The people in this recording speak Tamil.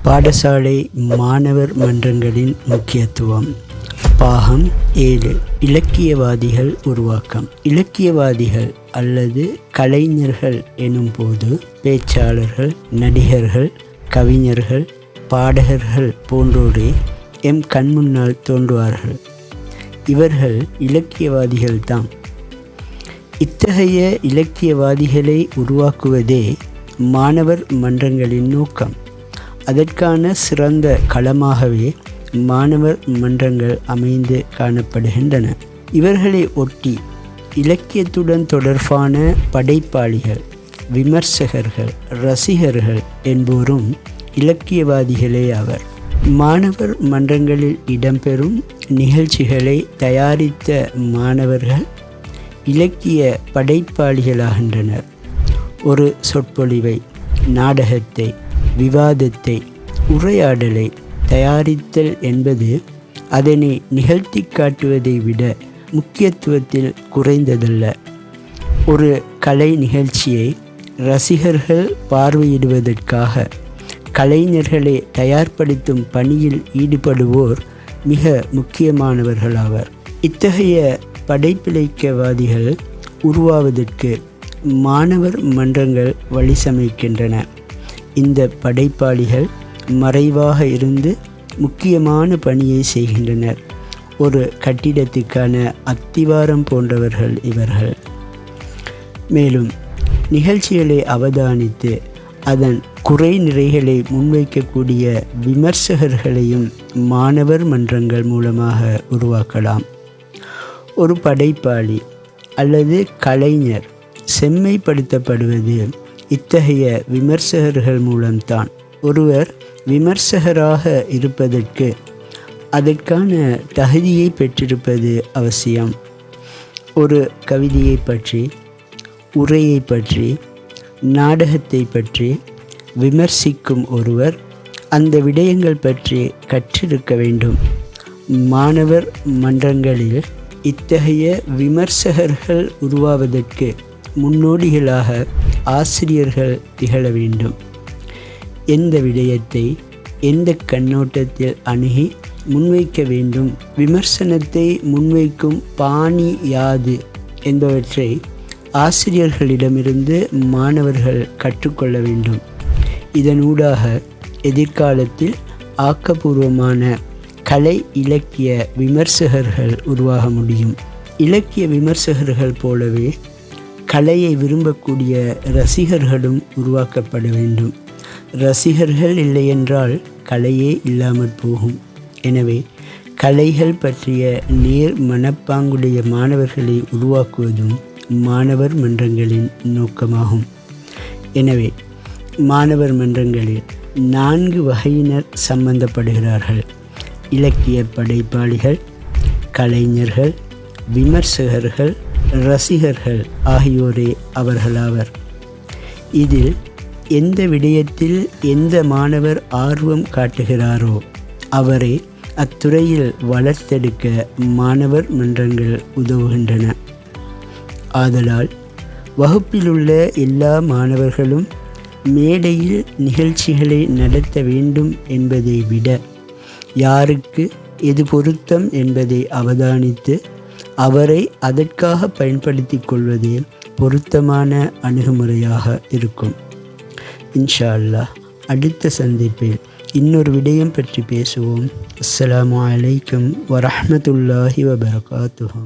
பாடசாலை மாணவர் மன்றங்களின் முக்கியத்துவம். பாகம் 7. இலக்கியவாதிகள் உருவாக்கம். இலக்கியவாதிகள் அல்லது கலைஞர்கள் எனும் போது பேச்சாளர்கள், நடிகர்கள், கவிஞர்கள், பாடகர்கள் போன்றோரே எம் கண்முன்னால் தோன்றுவார்கள். இவர்கள் இலக்கியவாதிகள்தாம். இத்தகைய இலக்கியவாதிகளை உருவாக்குவதே மாணவர் மன்றங்களின் நோக்கம். அதற்கான சிறந்த களமாகவே மாணவர் மன்றங்கள் அமைந்து காணப்படுகின்றன. இவர்களை ஒட்டி இலக்கியத்துடன் தொடர்பான படைப்பாளிகள், விமர்சகர்கள், ரசிகர்கள் என்போரும் இலக்கியவாதிகளே ஆவர். மாணவர் மன்றங்களில் இடம்பெறும் நிகழ்ச்சிகளை தயாரித்த மாணவர்கள் இலக்கிய படைப்பாளிகளாகின்றனர். ஒரு சொற்பொழிவை, நாடகத்தை, விவாதத்தை, உரையாடலை தயாரித்தல் என்பது அதனை நிகழ்த்தி காட்டுவதை விட முக்கியத்துவத்தில் குறைந்ததல்ல. ஒரு கலை நிகழ்ச்சியை ரசிகர்கள் பார்வையிடுவதற்காக கலைஞர்களை தயார்படுத்தும் பணியில் ஈடுபடுவோர் மிக முக்கியமானவர்களாவர். இத்தகைய படைப்பிலக்கியவாதிகள் உருவாவதற்கு மாணவர் மன்றங்கள் வழி சமைக்கின்றன. இந்த படைப்பாளிகள் மறைவாக இருந்து முக்கியமான பணியை செய்கின்றனர். ஒரு கட்டிடத்துக்கான அத்திவாரம் போன்றவர்கள் இவர்கள். மேலும் நிகழ்ச்சிகளை அவதானித்து அதன் குறை நிறைகளை முன்வைக்கக்கூடிய விமர்சகர்களையும் மாணவர் மன்றங்கள் மூலமாக உருவாக்கலாம். ஒரு படைப்பாளி அல்லது கலைஞர் செம்மைப்படுத்தப்படுவது இத்தகைய விமர்சகர்கள் மூலம்தான். ஒருவர் விமர்சகராக இருப்பதற்கு அதற்கான தகுதியை பெற்றிருப்பது அவசியம். ஒரு கவிதையை பற்றி, உரையை பற்றி, நாடகத்தை பற்றி விமர்சிக்கும் ஒருவர் அந்த விடயங்கள் பற்றி கற்றிருக்க வேண்டும். மாணவர் மன்றங்களில் இத்தகைய விமர்சகர்கள் உருவாவதற்கு முன்னோடிகளாக ஆசிரியர்கள் திகழ வேண்டும். எந்த விடயத்தை எந்த கண்ணோட்டத்தில் அணுகி முன்வைக்க வேண்டும், விமர்சனத்தை முன்வைக்கும் பாணி யாது என்பவற்றை ஆசிரியர்களிடமிருந்து மாணவர்கள் கற்றுக்கொள்ள வேண்டும். இதனூடாக எதிர்காலத்தில் ஆக்கப்பூர்வமான கலை இலக்கிய விமர்சகர்கள் உருவாக முடியும். இலக்கிய விமர்சகர்கள் போலவே கலையை விரும்பக்கூடிய ரசிகர்களும் உருவாக்கப்பட வேண்டும். ரசிகர்கள் இல்லையென்றால் கலையே இல்லாமல் போகும். எனவே கலைகள் பற்றிய நேர் மனப்பாங்குடைய மாணவர்களை உருவாக்குவதும் மாணவர் மன்றங்களின் நோக்கமாகும். எனவே மாணவர் மன்றங்களில் 4 வகையினர் சம்பந்தப்படுகிறார்கள். இலக்கிய படைப்பாளிகள், கலைஞர்கள், விமர்சகர்கள், ரசிகர்கள் ஆகியோரே அவர்களாவர். இதில் எந்த விடயத்தில் எந்த மாணவர் ஆர்வம் காட்டுகிறாரோ அவரை அத்துறையில் வளர்த்தெடுக்க மாணவர் மன்றங்கள் உதவுகின்றன. ஆதலால் வகுப்பிலுள்ள எல்லா மாணவர்களும் மேடையில் நிகழ்ச்சிகளை நடத்த வேண்டும் என்பதை விட யாருக்கு எது பொருத்தம் என்பதை அவதானித்து அவரை அதற்காக பயன்படுத்தி கொள்வதே பொருத்தமான அணுகுமுறையாக இருக்கும். இன்ஷா அல்லாஹ் அடுத்த சந்திப்பில் இன்னொரு விடயம் பற்றி பேசுவோம். அஸ்ஸலாமு அலைக்கும் வரஹ்மத்துல்லாஹி வபரகாத்துஹு.